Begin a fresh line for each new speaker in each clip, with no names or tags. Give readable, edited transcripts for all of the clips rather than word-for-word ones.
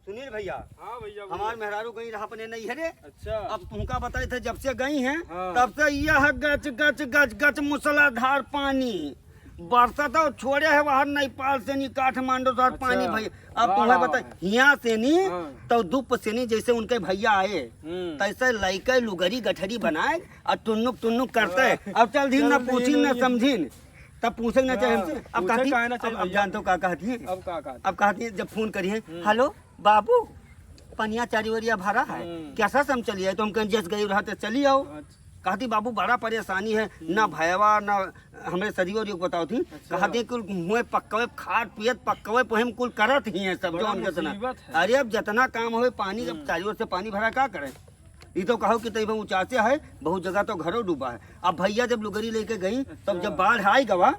सुनील भैया।
हाँ भैया
हमारे मेहरारू गई रहा अपने नहीं है रे।
अच्छा
अब तुमका बताए थे जब से गई हैं
हाँ।
तब से यह गच गच गच गच मूसलाधार पानी बरसा तो छोड़े है वहाँ नेपाल से नहीं काठमांडू से
अच्छा,
पानी भैया। अब
बाढ़
तुम्हें
आवा
बताए
है।
यहाँ से नहीं
हाँ।
तो धूप से नहीं जैसे उनके भैया आए तैसे लइके लुगरी गठरी बनाए और टुन्नुक टुन्नुक करते हैं। अब चल दिन न पूछी न समझी तब पूछे न चाहे हमसे। अब कहती अब जानते हो क्या कहती है। अब कहती है जब फोन करिए हेलो बाबू पनिया चारी वरिया भरा है कैसा सम चलिए तो हम कहीं जस गई रहा तो चली आओ। कहती बाबू बड़ा परेशानी है ना भयवा ना हमें सदियों जो बताओ थी। कहती कुल मुँह पक्कवे खाट पियत पक्कवे पोहम कुल करत ही है सब जो जितना। अरे अब जितना काम हो पानी अब चारी ओर से पानी भरा क्या करे। ये तो कहो कि तब ऊंचासे है बहुत जगह तो घरों डूबा है। अब भैया जब लुगरी लेके गई तब जब बाढ़ आई गवा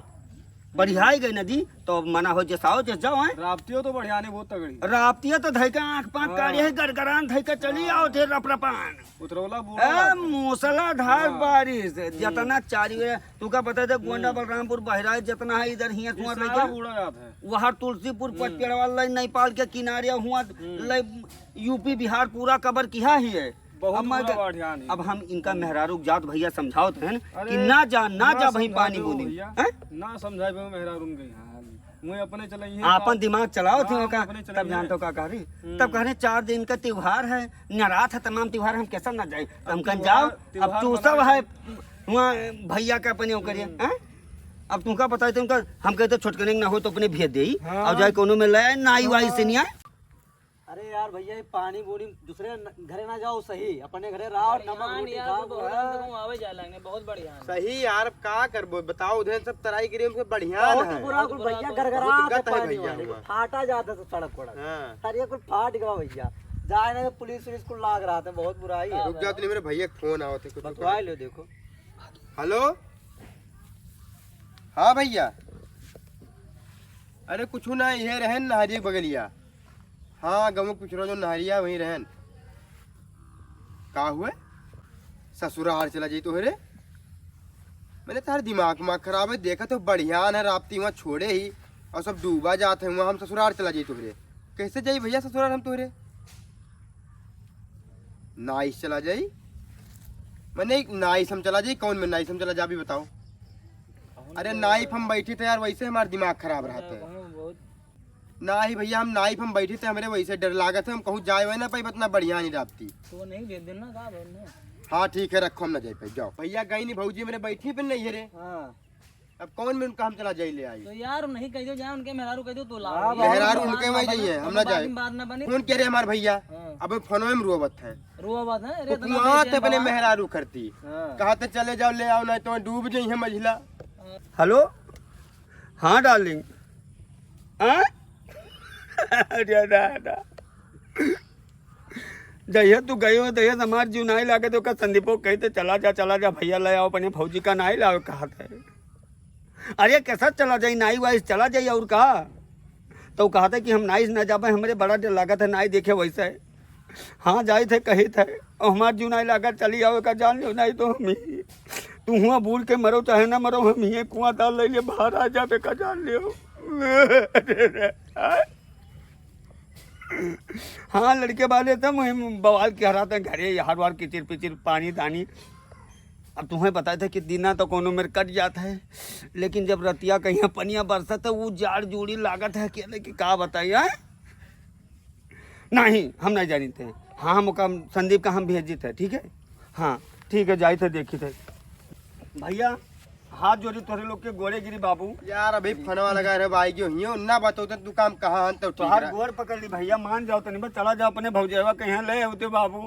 बढ़िया गई नदी तो मना हो जसाओ जस जाओ है।
राप्तियों तो बढ़िया नहीं बहुत तगड़ी
राप्तिया तो धैका आँख पाँच काढ़े है गड़गड़ान धैका चली आओ थे रपरपान
उतरौला
मूसलाधार बारिश जितना चारी तू का पता था गोंडा बलरामपुर बहराइच जितना है इधर हिया कुआं
है
वहाँ तुलसीपुर पचपेड़वा नेपाल के किनारे हुआ यूपी बिहार पूरा कवर किया ही है। अब हम इनका मेहरारू जात भैया समझाओ थे कि ना जा भाई पानी बूंदी
ना समझाए मेहरारू मुझे अपने चलाई
आपन दिमाग चलाओ थे का तब जानते हो क्या कह रही तब कह रहे 4 दिन का त्योहार है नरात है तमाम त्योहार हम कैसा ना जाए हम कहीं जाओ। अब चूसव है वहाँ भैया का अपने करिए। अब तुमका बताए थे उनका हम कहते छोटकने ना हो तो अपने भेज दे और जाए कोनो में ले नाई वाई से नहीं आए।
अरे यार भैया ये पानी बूढ़ी दूसरे घरे ना जाओ सही अपने घरे रहो नमक रोटी खाओ बहुत बढ़िया
सही यार का करबो बताओ उधर सब तराई गिरी में बढ़िया है
पूरा कुल भैया गरगरा
भैया
फाटा जाता था सड़क पर अरे कुल फाट गया भैया जाए ना पुलिस को लाग रहा था बहुत बुरा ही।
रुक जाओ मेरे भैया फोन आओ थे
बतवा लो देखो।
हेलो हाँ भैया अरे कुछ ना ये रहन नहरी बगलिया हाँ गमक पूछ रहा जो नहरिया वहीं रहन का हुए ससुराल चला जाई तो रे मैंने तार दिमाग खराब है देखा तो बढ़िया है राप्ती वहाँ छोड़े ही और सब डूबा जाते हैं वहाँ हम ससुराल चला जाई तोहरे कैसे जाई भैया ससुराल हम तोहरे नाइस चला जाई मैंने नाइस हम चला जाई कौन में नाइस हम चला जा भी बताओ। अरे नाइफ हम बैठी थे यार वैसे हमारा दिमाग खराब रहता है ना ही भैया हम नाइफ हम बैठे थे हमारे वैसे डर लागत है हम कहूँ जाए वही ना पाई इतना बढ़िया नहीं राप्ती
तो नहीं भेज देना का
हाँ ठीक है रखो हम ना जाए पाई जाओ भैया गई नहीं भौजी मेरे बैठी पे नहीं है रे। अब कौन में उनका हम चला जाए ले आई
तो यार नहीं कह दो जाए उनके मेहरारू कह दो तो
मेहरारू उनके वही जाइए हम ना जाए फोन कह रहे हमारे भैया अब फोन में रोवत है तो अपने मेहरारू करती कहा तो चले जाओ ले आओ नहीं तो डूब जाई है मझिला।
हेलो हाँ डार्लिंग जहिया तू गई हो तहिया हमार जीव नहीं लागे तो का संदीपो कहते चला जा भैया ले आओ अपने फौजी का नहीं लाओ कहा था। अरे कैसा चला जाई नाई वाइस चला जाइए और कहा तो कहा था कि हम नाइस न जाबे हमारे बड़ा डर लगा था नाई देखे वैसा है। हाँ जाए थे कही थे और हमार जीव नहीं लगा चली आओ का जान लो नहीं तो हम ही तू हुआ भूल के मरो चाहे ना मरो हम ही कुआं डाल ले बाहर आ जाबे का जान लियो। हाँ लड़के वाले तो बवाल के हराते घरे हार वार किचिर पिचिर पानी दानी। अब तुम्हें बताए थे कि दीना तो कोनो मेरे कट जाता है लेकिन जब रतिया कहीं पनिया बरसा तो वो जाड़ जूड़ी लागत है अकेले की का बताइए। नहीं हम नहीं जानी थे। हाँ हम संदीप का हम भेजी थे ठीक है। हाँ ठीक है जाए थे देखी थे भैया हाथ जोड़ी तोरे लोग के गोरे गिरी बाबू
यार अभी फनवा लगा रहे भाई क्यों हियो ना बताओ तो तू काम कहाँ हन तो
हाथ गोर पकड़ ली भैया मान जाओ तो नहीं बस चला जाओ अपने भौजेवा कहीं ले होते बाबू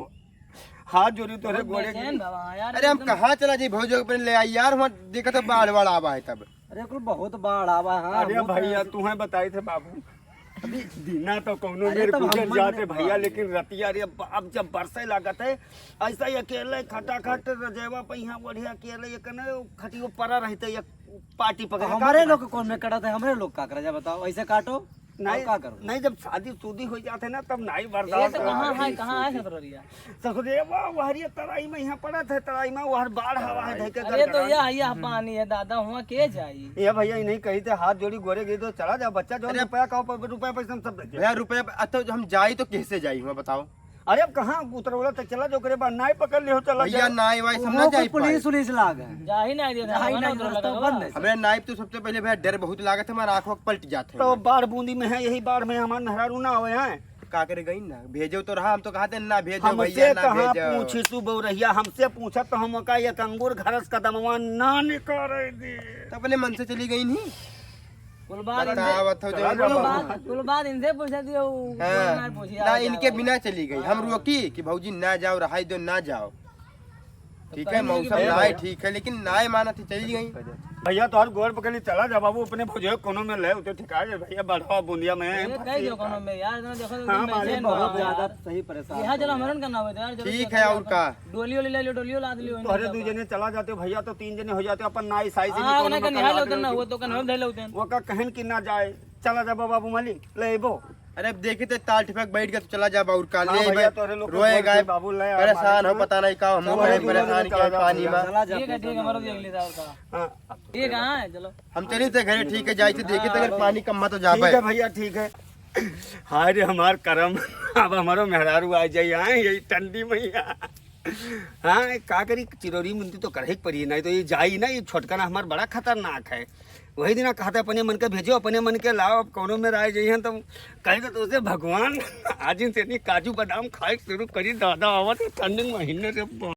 हाथ जोड़ी तोरे गोरे गिरी।
अरे हम कहाँ चला जाए भौजे अपने ले आई यार वहाँ देखा तो बाढ़ बाढ़ आवा है तब।
अरे कुल बहुत बाढ़ आवा है।
अरे भैया तुम्हें बताए थे बाबू अभी दीना तो कोनो मेरे गुजर जाते भैया लेकिन रतिया रे अब जब बरसे लागत है ऐसा ही अकेले खटाखट रजेवा पे यहाँ बढ़िया अकेले ये कने खटियो पड़ा रहते ये पार्टी पकड़
हमारे लोग कौन में कटा था हमारे लोग का करा जा बताओ ऐसे काटो
नहीं
क्या करूं?
नहीं जब शादी शुदी हो जाते ना तब नहीं
ये
बर्दाश्त
तो कहाँ है सतररिया?
ससुरे वाह वहरी तराई में यहाँ पड़ा था तराई में वहर बाढ़ हवा है ढके
अरे तो यह पानी है दादा, हुआ के जाई?
ये भैया नहीं कही थे हाथ जोड़ी गोरे गई तो चला जा बच्चा जो रुपया कहो रुपया पैसा हम सब देंगे।
भैया रुपया तो हम जाई तो कैसे जाई हुआ बताओ।
अरे अब कहाँ उतरवला तक चला जो करे बाद नाई पकड़ ले हो चला
भैया
जा।
नाई वाई सब ना
वो
जाई
कोई पुलिस उलिस लाग है
जा ही नहीं दिया
जा ही नहीं, रास्ता बंद है।
हमारे नाइब तो सबसे पहले भैया डर बहुत लागत है, हमारा आंखों पलट जाते
तो
हैं।
बाढ़ बूंदी में है यही बाढ़ में हमारे नहरारू ना हुए हैं।
का करे गई ना भेजो तो रहा, हम तो कहते ना भेजो
हमसे
भैया ना
कहाँ
भेजो।
पूछी तू बहुरहिया हमसे पूछा तो हम का ये कंगूर घरस कदमवा ना निकाल दी।
तो अपने मन से चली गई नहीं
कुल बात
बतावत हो जो
कुल बात इनसे पूछा दियो,
हाँ,
पूछी
ना इनके बिना चली गई। हम रोकी कि भौजी ना जाओ रहाई दो ना जाओ, ठीक है मौसम ना है ठीक है, लेकिन ना माना थी चली गई।
भैया तो हर गोर पकड़ी चला जा बाबू अपने भुजे कोनो में ले उते ठिका है भैया बढ़ावा बूंदिया में
ये कई जो कोनो में यार इतना देखो
हाँ,
तो
मालिक,
बहुत ज्यादा सही परेशान
यहाँ चलो मरण करना होता यार। चलो
ठीक है और का
डोलियो ले लियो, डोलियो लाद लियो।
तोहरे 2 जने चला जाते हो भैया तो 3 जने हो जाते हो अपन नाई साई से
हां
कोनो
ना
में
कन्या
करवा
लोग ना
दे।
वो तो कन्या धैले होते हैं।
वो का कहन कि ना जाए चला जा बाबू मालिक ले बो।
अरे अब देखे तो ताल ठिपक बैठ गया तो चला जा बाउर का
हाँ
ले
भैया, तोरे लोग को
रोए
बोल
गाय
के बाबू ले आ,
परेशान हो
मालिक,
पता नहीं का हम
चलो,
बड़े
चलो,
परेशान
चलो,
किया
चलो,
पानी में।
चला जा
ठीक है मरो अगली साल का।
हाँ,
ये कहां है? चलो
हम चली थे घरे ठीक है, जाई थे देखे थे अगर पानी कम तो जा
ठीक है भैया ठीक है। हाय रे हमार करम अब हमारो मेहरारू आ जाई आए यही ठंडी मैया। हाँ का करी चिरौरी मुंदी तो करे ही पड़ी नहीं तो ये जाई ना, ये छोटकना हमार बड़ा खतरनाक है। वही दिन कहते अपने मन के भेजो अपने मन के लाओ, अब कोनो में राय जाइए तो कहेगा तो उसे भगवान आज से नहीं काजू बादाम खाए शुरू करी दादा आवत ठंडी महीने से।